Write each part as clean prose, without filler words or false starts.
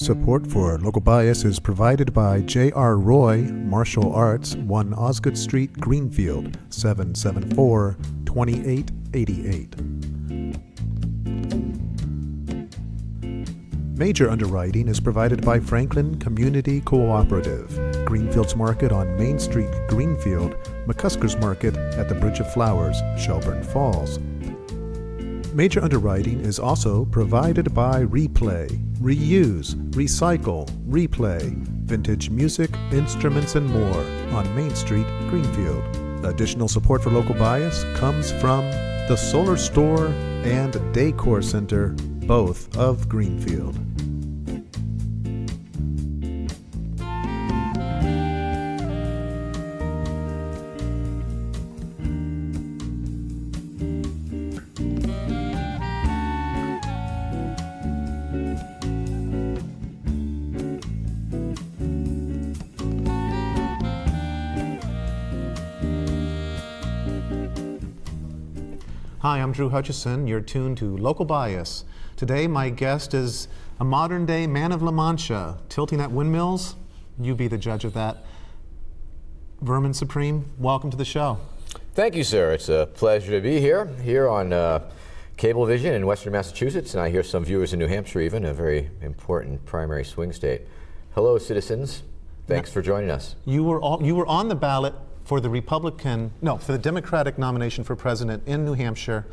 Support for Local Bias is provided by J.R. Roy, Martial Arts, 1 Osgood Street, Greenfield, 774-2888. Major underwriting is provided by Franklin Community Cooperative, Greenfield's Market on Main Street, Greenfield, McCusker's Market at the Bridge of Flowers, Shelburne Falls. Major underwriting is also provided by Replay, Reuse, Recycle, Replay, Vintage Music, Instruments, and more on Main Street, Greenfield. Additional support for Local Bias comes from the Solar Store and Decor Center, both of Greenfield. Hi, I'm Drew Hutchison. You're tuned to Local Bias. Today, my guest is a modern-day man of La Mancha, tilting at windmills. You be the judge of that. Vermin Supreme, welcome to the show. Thank you, sir. It's a pleasure to be here on Cablevision in Western Massachusetts, and I hear some viewers in New Hampshire even, a very important primary swing state. Hello, citizens. Thanks for joining us. You were on the ballot for the Democratic nomination for president in New Hampshire,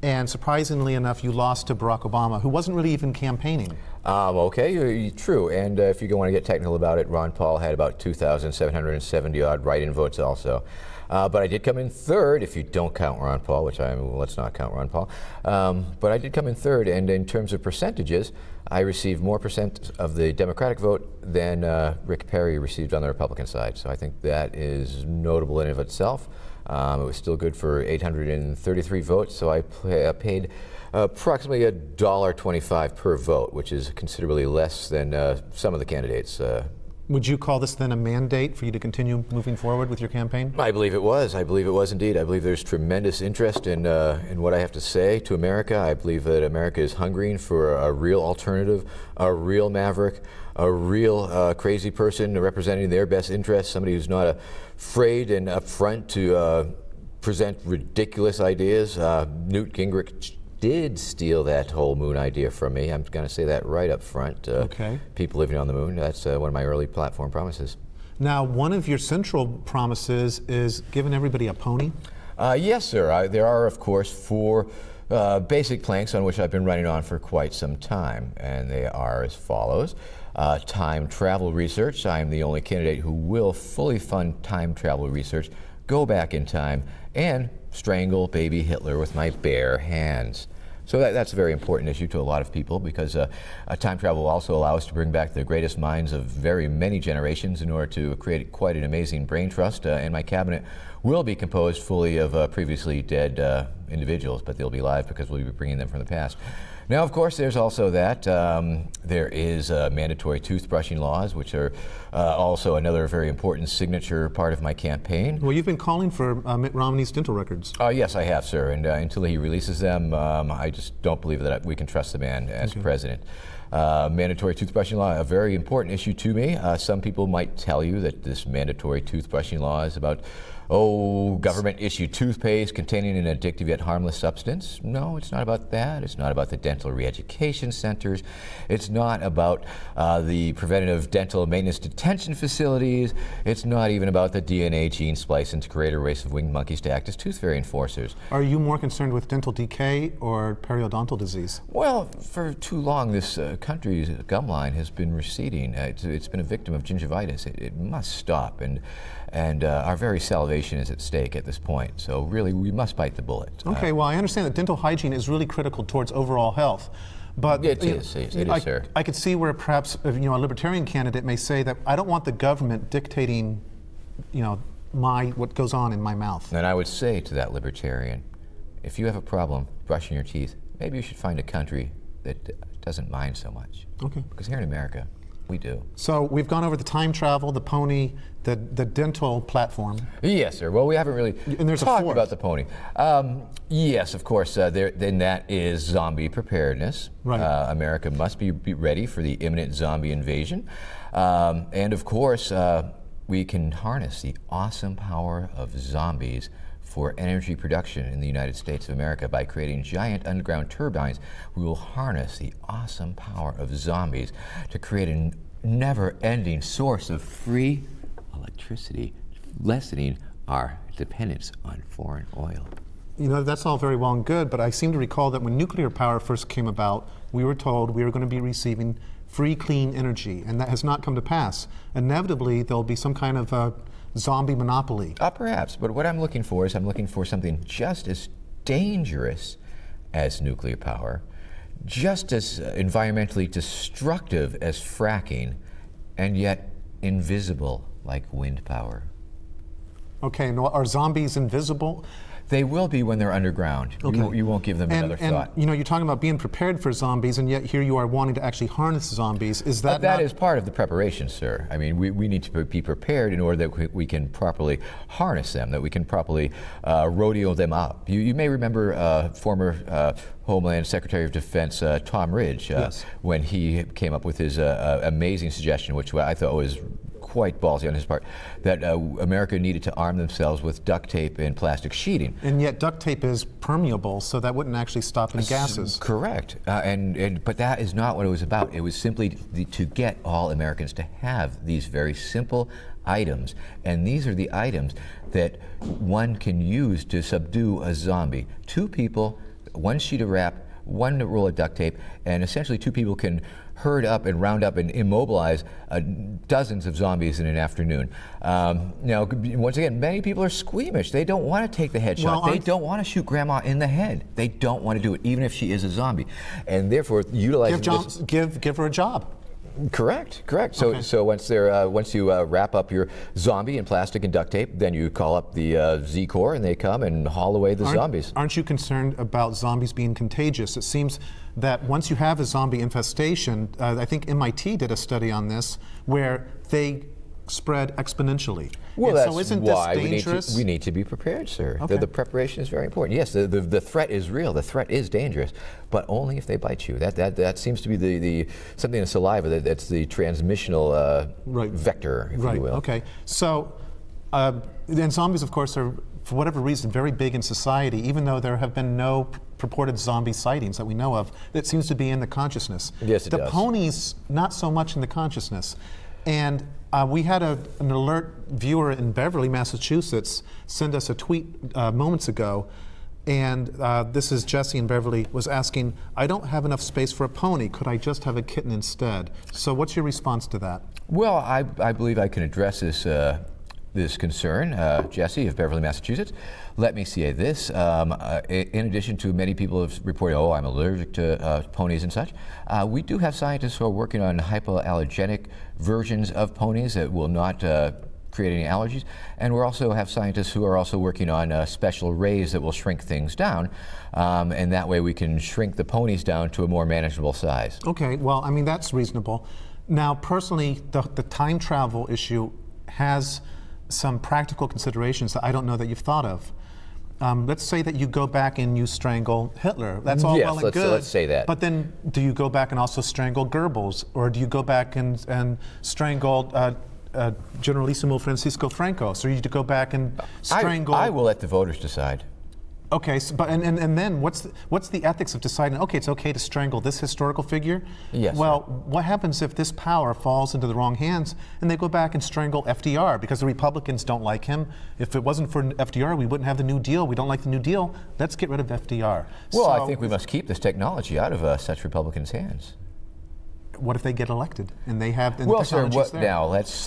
and surprisingly enough, you lost to Barack Obama, who wasn't really even campaigning. Okay, true. And if you want to get technical about it, Ron Paul had about 2,770 odd write-in votes also. But I did come in third, if you don't count Ron Paul, let's not count Ron Paul. But I did come in third, and in terms of percentages, I received more percent of the Democratic vote than Rick Perry received on the Republican side. So I think that is notable in and of itself. It was still good for 833 votes, so I paid approximately $1.25 per vote, which is considerably less than some of the candidates. Would you call this then a mandate for you to continue moving forward with your campaign? I believe it was. I believe it was indeed. I believe there's tremendous interest in what I have to say to America. I believe that America is hungering for a real alternative, a real maverick, a real crazy person representing their best interests, somebody who's not afraid and upfront to present ridiculous ideas. Newt Gingrich did steal that whole moon idea from me. I'm going to say that right up front. Okay. People living on the moon, that's one of my early platform promises. Now, one of your central promises is giving everybody a pony? Yes, sir. There are, of course, 4 basic planks on which I've been running on for quite some time, and they are as follows. Time travel research. I am the only candidate who will fully fund time travel research, go back in time, and strangle baby Hitler with my bare hands. So that's a very important issue to a lot of people, because time travel will also allow us to bring back the greatest minds of very many generations in order to create quite an amazing brain trust. And my cabinet will be composed fully of previously dead individuals, but they'll be alive because we'll be bringing them from the past. Now, of course, there's also that. There is mandatory toothbrushing laws, which are also another very important signature part of my campaign. Well, you've been calling for Mitt Romney's dental records. Yes, I have, sir. And until he releases them, I just don't believe that we can trust the man as president. Mandatory toothbrushing law, a very important issue to me. Some people might tell you that this mandatory toothbrushing law is about government-issued toothpaste containing an addictive yet harmless substance. No, it's not about that. It's not about the dental re-education centers. It's not about the preventative dental maintenance detention facilities. It's not even about the DNA gene splicing to create a race of winged monkeys to act as tooth fairy enforcers. Are you more concerned with dental decay or periodontal disease? Well, for too long, this country's gum line has been receding. It's been a victim of gingivitis. It must stop, and our very salvation is at stake at this point. So really, we must bite the bullet. Okay, well, I understand that dental hygiene is really critical towards overall health. But it is, sir. I could see where perhaps a libertarian candidate may say that I don't want the government dictating, what goes on in my mouth. And I would say to that libertarian, if you have a problem brushing your teeth, maybe you should find a country that doesn't mind so much. Okay. Because here in America, We do. So we've gone over the time travel, the pony, the dental platform. Yes, sir. Well, we haven't really And there's a talked fourth. about the pony. Yes, of course. Then that is zombie preparedness. Right. America must be ready for the imminent zombie invasion. And of course, we can harness the awesome power of zombies for energy production in the United States of America by creating giant underground turbines. We will harness the awesome power of zombies to create a never-ending source of free electricity, lessening our dependence on foreign oil. You know, that's all very well and good, but I seem to recall that when nuclear power first came about, we were told we were going to be receiving free, clean energy, and that has not come to pass. Inevitably, there'll be some kind of zombie monopoly. Perhaps, but what I'm looking for is I'm looking for something just as dangerous as nuclear power, just as environmentally destructive as fracking, and yet invisible like wind power. Okay, and are zombies invisible? They will be when they're underground. Okay. You won't give them another thought. You know, you're talking about being prepared for zombies, and yet here you are wanting to actually harness zombies. Is that That is part of the preparation, sir. I mean, we need to be prepared in order that we can properly harness them, that we can properly rodeo them up. You may remember former Homeland Secretary of Defense Tom Ridge, yes, when he came up with his amazing suggestion, which I thought was quite ballsy on his part, that America needed to arm themselves with duct tape and plastic sheeting. And yet duct tape is permeable, so that wouldn't actually stop any gases. Correct. But that is not what it was about. It was simply to get all Americans to have these very simple items. And these are the items that one can use to subdue a zombie. 2 people, 1 sheet of wrap, 1 roll of duct tape, and essentially 2 people can herd up and round up and immobilize dozens of zombies in an afternoon. Now, once again, many people are squeamish. They don't want to take the headshot. Well, they don't want to shoot grandma in the head. They don't want to do it, even if she is a zombie. And therefore, utilizing give her a job. Correct. So, Okay. so once you wrap up your zombie in plastic and duct tape, then you call up the Z Corps and they come and haul away the zombies. Aren't you concerned about zombies being contagious? It seems that once you have a zombie infestation, I think MIT did a study on this, where they spread exponentially. Well, and that's so isn't why this dangerous? we need to be prepared, sir. Okay. The preparation is very important. Yes, the threat is real. The threat is dangerous, but only if they bite you. That seems to be the something in saliva. That's the transmissional Right. vector, if Right. you will. Okay. So, and zombies, of course, are for whatever reason very big in society. Even though there have been no purported zombie sightings that we know of, it seems to be in the consciousness. Yes, it the does. ponies, not so much in the consciousness. And we had an alert viewer in Beverly, Massachusetts, send us a tweet moments ago. And this is Jesse in Beverly, was asking, I don't have enough space for a pony. Could I just have a kitten instead? So what's your response to that? Well, I believe I can address this concern, Jesse of Beverly, Massachusetts. Let me say this. In addition to many people have reported, oh, I'm allergic to ponies and such, we do have scientists who are working on hypoallergenic versions of ponies that will not create any allergies. And we also have scientists who are also working on special rays that will shrink things down. And that way we can shrink the ponies down to a more manageable size. Okay, well, I mean, that's reasonable. Now, personally, the time travel issue has some practical considerations that I don't know that you've thought of. Let's say that you go back and you strangle Hitler. That's all Yes, well and good. let's say that. But then, do you go back and also strangle Goebbels, or do you go back and strangle Generalissimo Francisco Franco? So you go back and strangle. I will let the voters decide. Okay, so, but and then what's the ethics of deciding? Okay, it's okay to strangle this historical figure. Yes. Well, what happens if this power falls into the wrong hands and they go back and strangle FDR because the Republicans don't like him? If it wasn't for FDR, we wouldn't have the New Deal. We don't like the New Deal. Let's get rid of FDR. Well, So, I think we must keep this technology out of such Republicans' hands. what if they get elected and they have the Well, sir, technologies there? now let's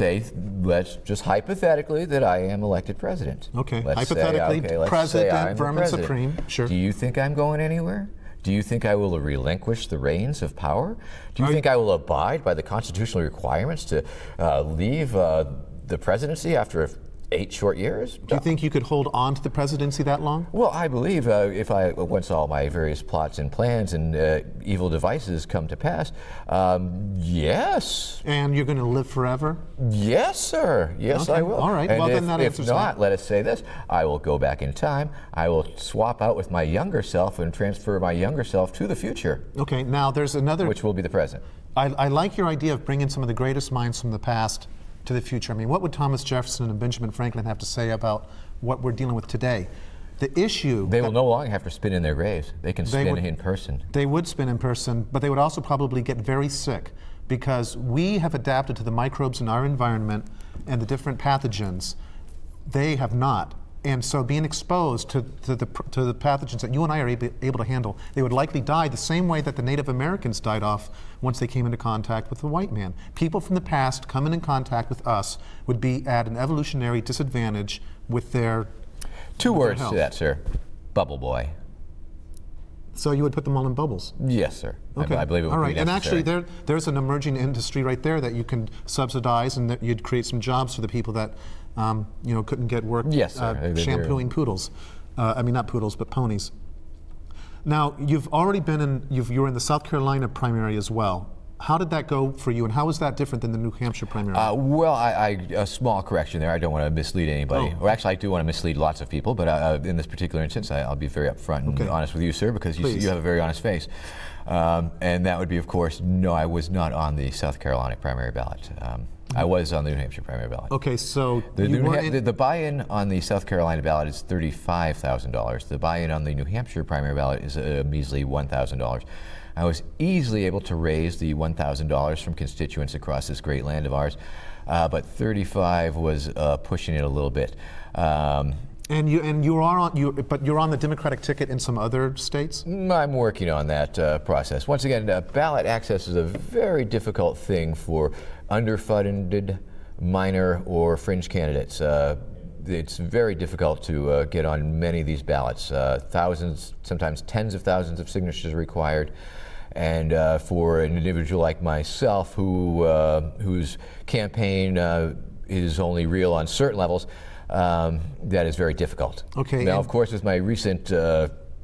just hypothetically that I am elected president. Okay, Let's hypothetically, say, let's President say I'm the Vermin president. Supreme, sure. Do you think I'm going anywhere? Do you think I will relinquish the reins of power? Do you think I will abide by the constitutional requirements to leave the presidency after 8 short years. Do you think you could hold on to the presidency that long? Well, I believe once all my various plots and plans and evil devices come to pass, yes. And you're going to live forever? Yes, sir. Yes, okay. I will. All right. And well, then that answers if not, that. let us say this: I will go back in time. I will swap out with my younger self and transfer my younger self to the future. Okay. Now there's another. Which will be the present. I like your idea of bringing some of the greatest minds from the past to the future. I mean, what would Thomas Jefferson and Benjamin Franklin have to say about what we're dealing with today? The issue... They will no longer have to spin in their graves. They can spin in person. They would spin in person, but they would also probably get very sick because we have adapted to the microbes in our environment and the different pathogens. They have not. And so being exposed to the pathogens that you and I are able to handle, they would likely die the same way that the Native Americans died off once they came into contact with the white man. People from the past coming in contact with us would be at an evolutionary disadvantage with their Two words to that, sir. Bubble boy. So you would put them all in bubbles? Yes, sir. Okay. I believe it would all right. be necessary. And actually, there's an emerging industry right there that you can subsidize, and that you'd create some jobs for the people that couldn't get work. Yes, sir. Shampooing poodles. I mean, not poodles, but ponies. Now, you've already been you were in the South Carolina primary as well. How did that go for you, and how is that different than the New Hampshire primary? Well, a small correction there. I don't want to mislead anybody. Oh. Or actually, I do want to mislead lots of people, but in this particular instance, I'll be very upfront and honest with you, sir, because you have a very honest face. And that would be, of course, no, I was not on the South Carolina primary ballot. I was on the New Hampshire primary ballot. Okay, so the buy-in on the South Carolina ballot is $35,000. The buy-in on the New Hampshire primary ballot is a measly $1,000. I was easily able to raise the $1,000 from constituents across this great land of ours, but 35 was pushing it a little bit. And you're on the Democratic ticket in some other states? I'm working on that process. Once again, ballot access is a very difficult thing for underfunded, minor, or fringe candidates. It's very difficult to get on many of these ballots. Thousands, sometimes tens of thousands of signatures are required. And for an individual like myself, whose campaign is only real on certain levels, that is very difficult. Okay. Now, of course, with my recent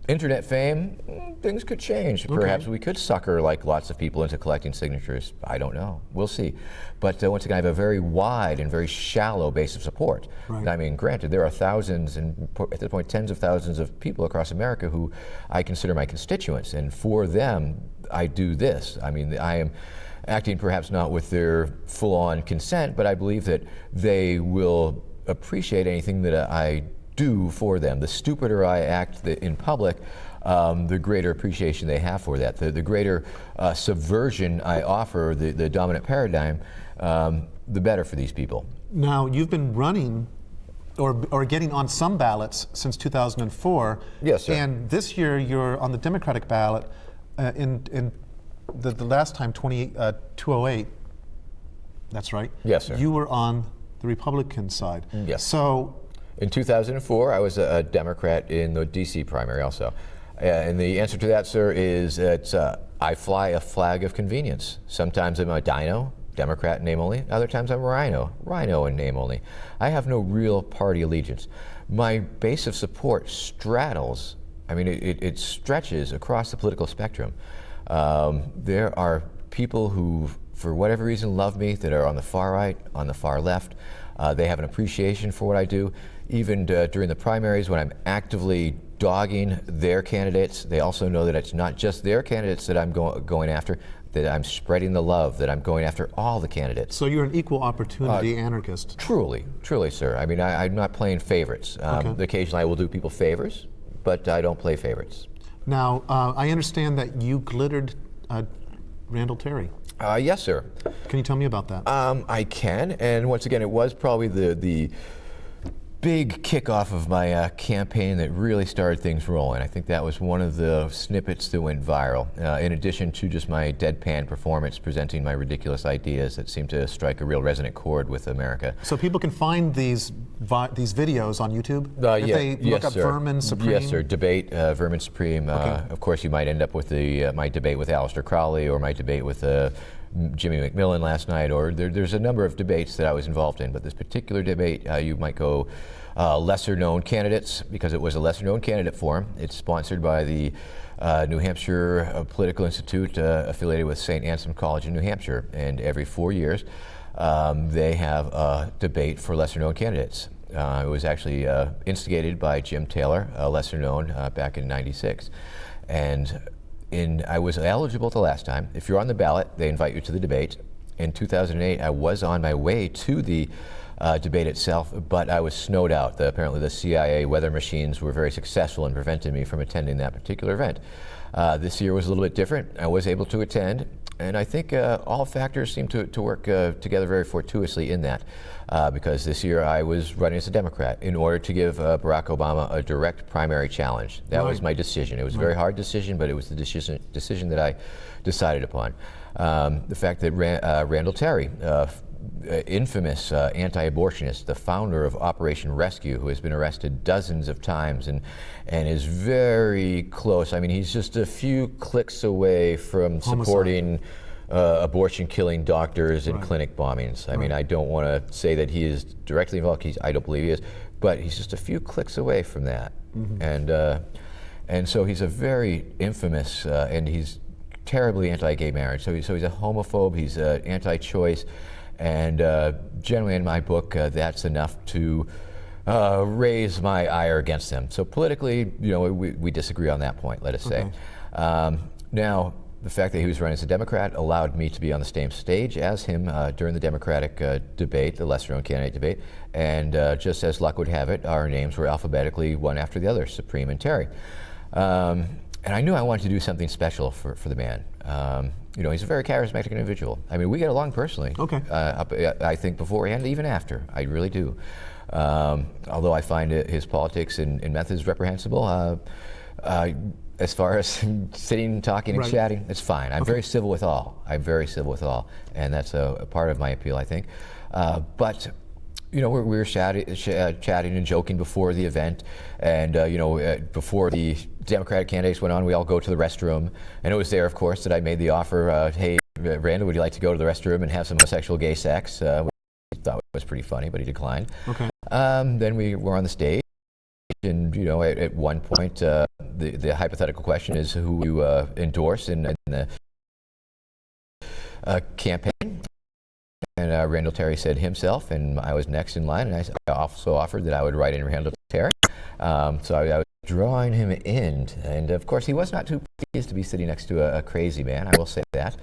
internet fame, things could change. Perhaps we could sucker, like lots of people, into collecting signatures. I don't know. We'll see. But once again, I have a very wide and very shallow base of support. Right. I mean, granted, there are thousands and at this point tens of thousands of people across America who I consider my constituents, and for them, I do this. I mean, I am acting perhaps not with their full-on consent, but I believe that they will appreciate anything that I do for them. The stupider I act in public, the greater appreciation they have for that. The greater subversion I offer the dominant paradigm, the better for these people. Now, you've been running or getting on some ballots since 2004. Yes, sir. And this year you're on the Democratic ballot in the last time, 208. That's right. Yes, sir. You were on the Republican side. Yes. So in 2004, I was a Democrat in the D.C. primary also. And the answer to that, sir, is that I fly a flag of convenience. Sometimes I'm a dino, Democrat in name only. Other times I'm a rhino in name only. I have no real party allegiance. My base of support straddles, I mean, it stretches across the political spectrum. There are people who, for whatever reason, love me that are on the far right, on the far left. They have an appreciation for what I do. Even during the primaries, when I'm actively dogging their candidates, they also know that it's not just their candidates that I'm going after, that I'm spreading the love, that I'm going after all the candidates. So you're an equal opportunity anarchist. Truly, sir. I mean, I'm not playing favorites. Occasionally I will do people favors, but I don't play favorites. Now, I understand that you glittered Randall Terry. Yes, sir. Can you tell me about that? I can, and once again, it was probably the big kickoff of my campaign that really started things rolling. I think that was one of the snippets that went viral, in addition to just my deadpan performance presenting my ridiculous ideas that seemed to strike a real resonant chord with America. So people can find these videos on YouTube? If they look up Vermin Supreme? Yes, sir. Debate, Vermin Supreme. Of course, you might end up with my debate with Aleister Crowley, or my debate with Jimmy McMillan last night, or there's a number of debates that I was involved in. But this particular debate, you might go lesser-known candidates, because it was a lesser-known candidate forum. It's sponsored by the New Hampshire Political Institute, affiliated with St. Anselm College in New Hampshire, and every 4 years they have a debate for lesser-known candidates. It was actually instigated by Jim Taylor, lesser-known, back in '96, and I was eligible the last time. If you're on the ballot, they invite you to the debate. In 2008, I was on my way to the debate itself, but I was snowed out. Apparently the CIA weather machines were very successful in preventing me from attending that particular event. This year was a little bit different. I was able to attend, and I think all factors seem to work together very fortuitously in that, because this year I was running as a Democrat in order to give Barack Obama a direct primary challenge. That was my decision. It was a very hard decision, but it was the decision that I decided upon. The fact that Randall Terry, infamous anti-abortionist, the founder of Operation Rescue, who has been arrested dozens of times and is very close. I mean, he's just a few clicks away from supporting abortion-killing doctors and clinic bombings. I mean, I don't want to say that he is directly involved. I don't believe he is, but he's just a few clicks away from that. And so he's a very infamous, and he's terribly anti-gay marriage. So he's a homophobe. He's anti-choice. And generally in my book, that's enough to raise my ire against him. So politically, you know, we disagree on that point, let us say. Now, the fact that he was running as a Democrat allowed me to be on the same stage as him during the Democratic debate, the lesser-known candidate debate. And just as luck would have it, our names were alphabetically one after the other, Supreme and Terry. And I knew I wanted to do something special for the man. You know, he's a very charismatic individual. I mean, we get along personally. I think beforehand, even after. I really do. Although I find his politics and methods reprehensible, as far as sitting, talking, and chatting, it's fine. I'm very civil with all. I'm very civil with all. And that's a part of my appeal, I think. But you know, we were chatting and joking before the event, and you know, before the Democratic candidates went on, we all go to the restroom, and it was there, of course, that I made the offer. Hey, Randall, would you like to go to the restroom and have some homosexual gay sex? Which I thought was pretty funny, but he declined. Then we were on the stage, and you know, at one point, the hypothetical question is who you endorse in the campaign. And Randall Terry said himself, and I was next in line, and I also offered that I would write in Randall Terry. So I was drawing him in, and of course he was not too pleased to be sitting next to a crazy man, I will say that.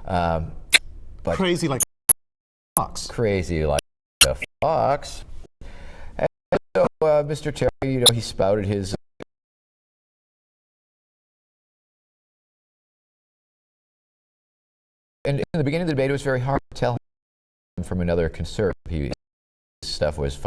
But crazy like fox. Crazy like a fox. And so Mr. Terry, you know, he spouted his and in the beginning of the debate, it was very hard to tell him from another conservative. His stuff was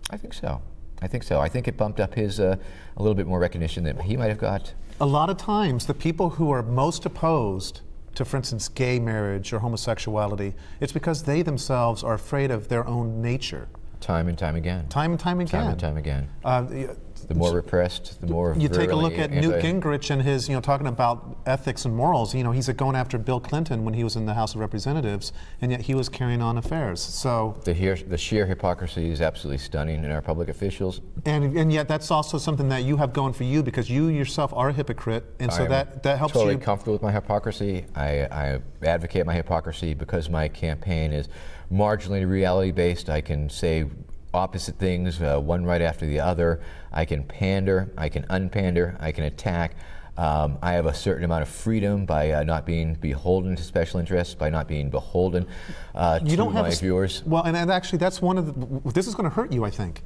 I think so. I think so. I think it bumped up his a little bit more recognition than he might have got. A lot of times, the people who are most opposed to, for instance, gay marriage or homosexuality, it's because they themselves are afraid of their own nature. Time and time again. Time and time again. Time and time again. The more repressed, the more you take a look at Newt Gingrich and his, talking about ethics and morals. He's going after Bill Clinton when he was in the House of Representatives, and yet he was carrying on affairs. So the sheer hypocrisy is absolutely stunning in our public officials. And yet that's also something that you have going for you, because you yourself are a hypocrite, and so that helps you. I'm totally comfortable with my hypocrisy. I advocate my hypocrisy because my campaign is marginally reality-based. I can say opposite things, one right after the other. I can pander, I can unpander, I can attack. I have a certain amount of freedom by not being beholden to special interests, by not being beholden to my viewers. Well, and actually that's one of the, this is going to hurt you, I think.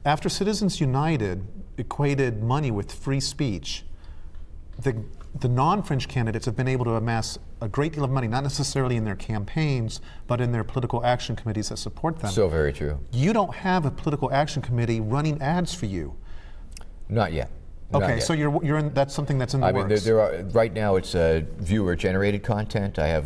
After Citizens United equated money with free speech, the non-fringe candidates have been able to amass a great deal of money, not necessarily in their campaigns, but in their political action committees that support them. So very true. You don't have a political action committee running ads for you. Not yet. Okay, so you're in, that's something that's in the works. There are, right now it's viewer-generated content. I have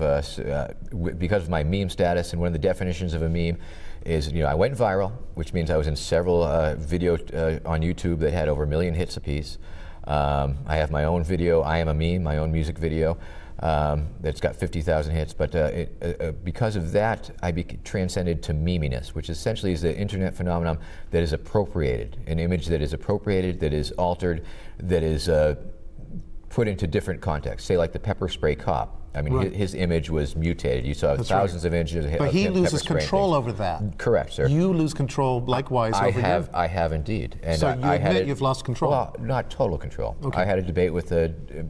because of my meme status, and one of the definitions of a meme is, I went viral, which means I was in several videos on YouTube that had over 1 million hits apiece. I have my own video, I Am a Meme, my own music video that's got 50,000 hits. But because of that, I transcended to meminess, which essentially is the internet phenomenon that is appropriated, an image that is appropriated, that is altered, that is put into different contexts. Say like the pepper spray cop. I mean, right. his image was mutated. You saw thousands of images of him. But he loses control over that. Correct, sir. You lose control likewise over you. I have indeed. And so you admit you've lost control? Well, not total control. Okay. I had a debate with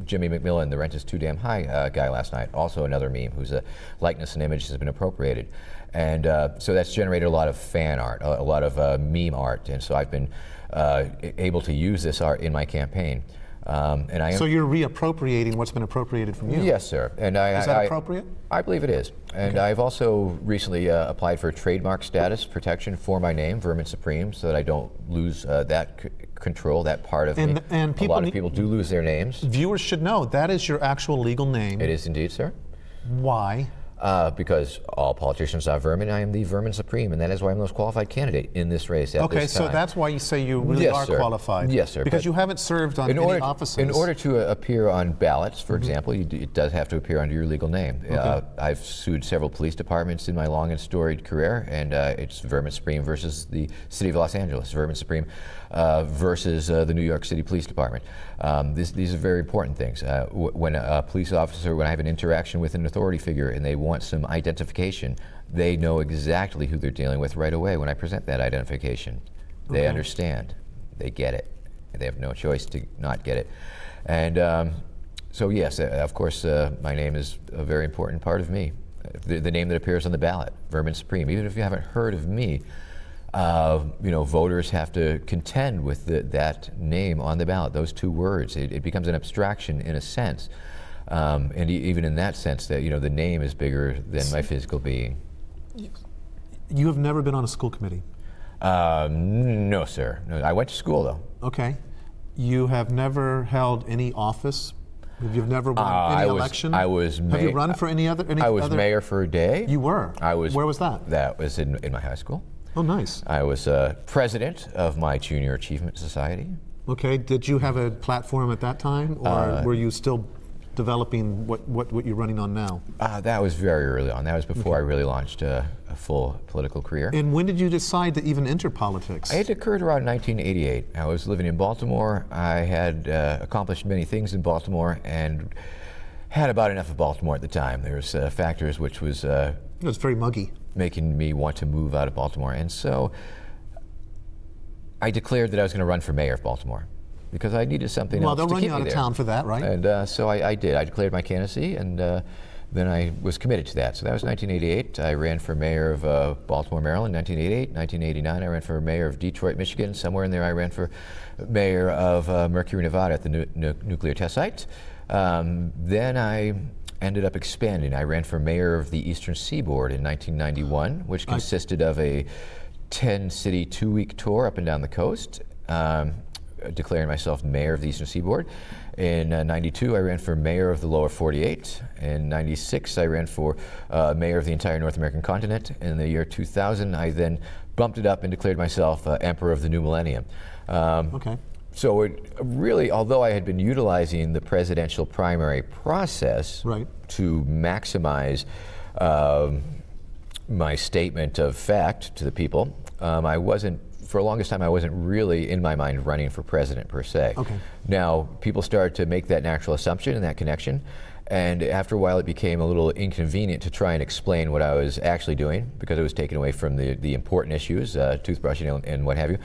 Jimmy McMillan, the Rent is Too Damn High guy last night, also another meme whose likeness and image has been appropriated. And so that's generated a lot of fan art, a lot of meme art. And so I've been able to use this art in my campaign. So you're reappropriating what's been appropriated from you? Yes, sir. And is that appropriate? I believe it is. And okay. I've also recently applied for trademark status protection for my name, Vermin Supreme, so that I don't lose that control, that part of me. And a lot of people do lose their names. Viewers should know that is your actual legal name. It is indeed, sir. Why? Because all politicians are vermin. I am the Vermin Supreme, and that is why I'm the most qualified candidate in this race at this time. So that's why you say you really are qualified. Yes, sir. Because you haven't served on any offices. In order to appear on ballots, for example, it does have to appear under your legal name. Okay. I've sued several police departments in my long and storied career, and it's Vermin Supreme versus the City of Los Angeles, Vermin Supreme versus the New York City Police Department. These are very important things. When a police officer, when I have an interaction with an authority figure and they want some identification, they know exactly who they're dealing with right away when I present that identification. They understand. They get it. They have no choice to not get it. And so yes, of course, my name is a very important part of me. The name that appears on the ballot, Vermin Supreme. Even if you haven't heard of me, voters have to contend with that name on the ballot, those two words. It becomes an abstraction in a sense. And even in that sense, that the name is bigger than my physical being. You have never been on a school committee? No, sir. No, I went to school, though. Okay. You have never held any office? You've never won any election? I was Have you run for any other? I was mayor for a day. You were? I was. Where was that? That was in my high school. Oh, nice. I was president of my Junior Achievement Society. Okay. Did you have a platform at that time, or were you still developing what you're running on now? That was very early on. That was before I really launched a full political career. And when did you decide to even enter politics? It occurred around 1988. I was living in Baltimore. I had accomplished many things in Baltimore and had about enough of Baltimore at the time. There was factors which was... it was very muggy. Making me want to move out of Baltimore. And so I declared that I was going to run for mayor of Baltimore, because I needed something else to keep me there. Well, they'll run you out of town for that, right? And so I did. I declared my candidacy, and then I was committed to that. So that was 1988. I ran for mayor of Baltimore, Maryland, 1988. 1989, I ran for mayor of Detroit, Michigan. Somewhere in there, I ran for mayor of Mercury, Nevada at the nuclear test site. Then I ended up expanding. I ran for mayor of the Eastern Seaboard in 1991, which consisted of a 10-city 2-week tour up and down the coast, declaring myself mayor of the Eastern Seaboard. In '92, I ran for mayor of the lower 48. In '96, I ran for mayor of the entire North American continent. In the year 2000, I then bumped it up and declared myself emperor of the new millennium. Okay. So it really, although I had been utilizing the presidential primary process Right. to maximize my statement of fact to the people, I wasn't, for the longest time, I wasn't really, in my mind, running for president per se. Okay. Now, people started to make that natural assumption and that connection, and after a while it became a little inconvenient to try and explain what I was actually doing, because it was taken away from the important issues, toothbrushing and what have you.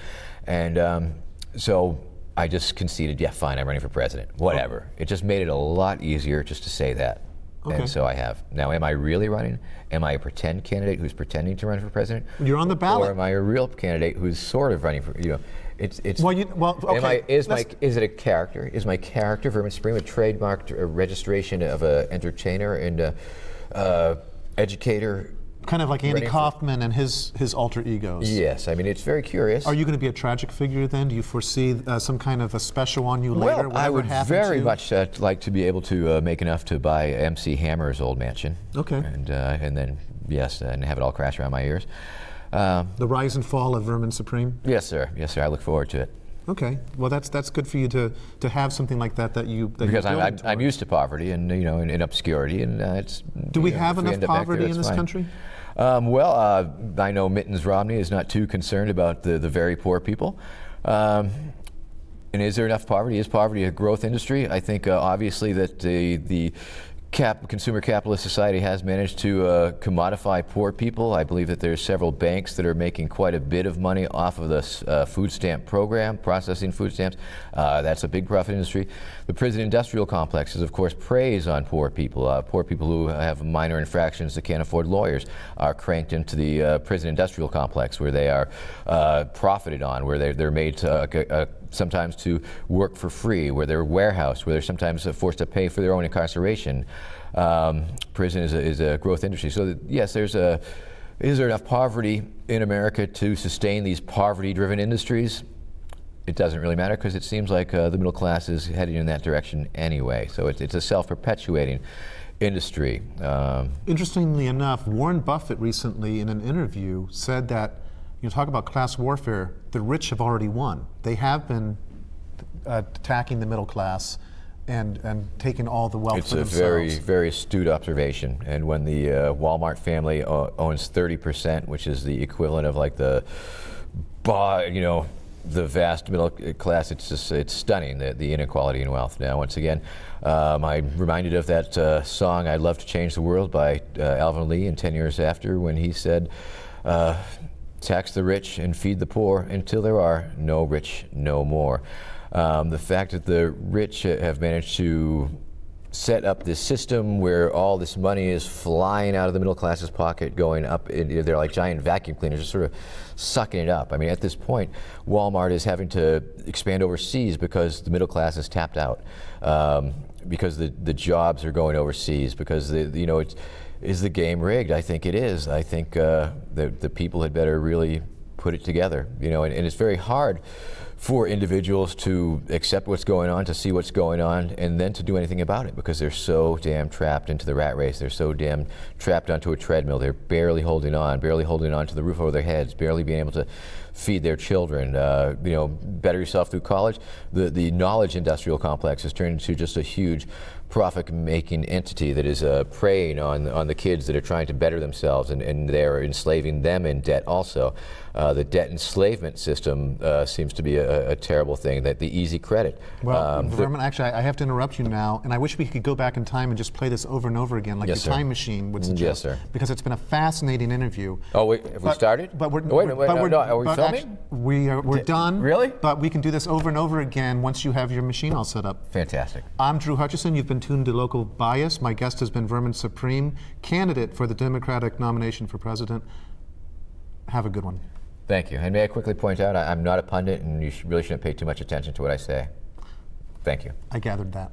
And so I just conceded, yeah, fine, I'm running for president, whatever. It just made it a lot easier just to say that. Okay. And so I have. Now, am I really running? Am I a pretend candidate who's pretending to run for president? You're on the ballot. Or am I a real candidate who's sort of running for, it's. Okay. Is it a character? Is my character, Vermin Supreme, a trademarked registration of an entertainer and a educator? Kind of like Andy Kaufman and his alter egos. Yes, I mean, it's very curious. Are you going to be a tragic figure then? Do you foresee some kind of a special on you later? Well, I would very much like to be able to make enough to buy MC Hammer's old mansion. Okay. And then, yes, and have it all crash around my ears. The rise and fall of Vermin Supreme? Yes, sir. Yes, sir. I look forward to it. Okay. Well, that's good for you to have something like that because I'm used to poverty and in obscurity, and it's. Do we have enough poverty in this country? I know Mittens Romney is not too concerned about the very poor people. And is there enough poverty? Is poverty a growth industry? I think obviously that the consumer capitalist society has managed to commodify poor people. I believe that there's several banks that are making quite a bit of money off of this food stamp program, processing food stamps. That's a big profit industry. The prison industrial complex is, of course, preys on poor people. Poor people who have minor infractions that can't afford lawyers are cranked into the prison industrial complex, where they are profited on, where they're made to sometimes to work for free, where they're warehoused, where they're sometimes forced to pay for their own incarceration. Prison is a growth industry. So yes, is there enough poverty in America to sustain these poverty-driven industries? It doesn't really matter, because it seems like the middle class is heading in that direction anyway. So it's a self-perpetuating industry. Interestingly enough, Warren Buffett recently in an interview said that, talk about class warfare, the rich have already won. They have been attacking the middle class and taking all the wealth for themselves. It's a very, very astute observation. And when the Walmart family owns 30%, which is the equivalent of like the vast middle class, it's stunning, the inequality in wealth. Now, once again, I'm reminded of that song, I'd Love to Change the World by Alvin Lee in 10 Years After, when he said, tax the rich and feed the poor until there are no rich no more. The fact that the rich have managed to set up this system where all this money is flying out of the middle class's pocket, going up, they're like giant vacuum cleaners, just sort of sucking it up. I mean, at this point, Walmart is having to expand overseas because the middle class is tapped out, because the jobs are going overseas, because is the game rigged? I think it is. I think the people had better really put it together. And it's very hard for individuals to accept what's going on, to see what's going on, and then to do anything about it, because they're so damn trapped into the rat race. They're so damn trapped onto a treadmill. They're barely holding on to the roof over their heads, barely being able to feed their children. Better yourself through college. The knowledge industrial complex has turned into just a huge profit-making entity that is preying on the kids that are trying to better themselves, and they're enslaving them in debt also. The debt enslavement system seems to be a terrible thing, that the easy credit. Well, Vermin, actually, I have to interrupt you now, and I wish we could go back in time and just play this over and over again, like the time machine would suggest. Yes, sir. Because it's been a fascinating interview. Oh, wait, have we started? But we're, wait, are we filming? We're done. Really? But we can do this over and over again once you have your machine all set up. Fantastic. I'm Drew Hutchison. You've been tuned to Local Bias. My guest has been Vermin Supreme, candidate for the Democratic nomination for president. Have a good one. Thank you. And may I quickly point out, I'm not a pundit, and you really shouldn't pay too much attention to what I say. Thank you. I gathered that.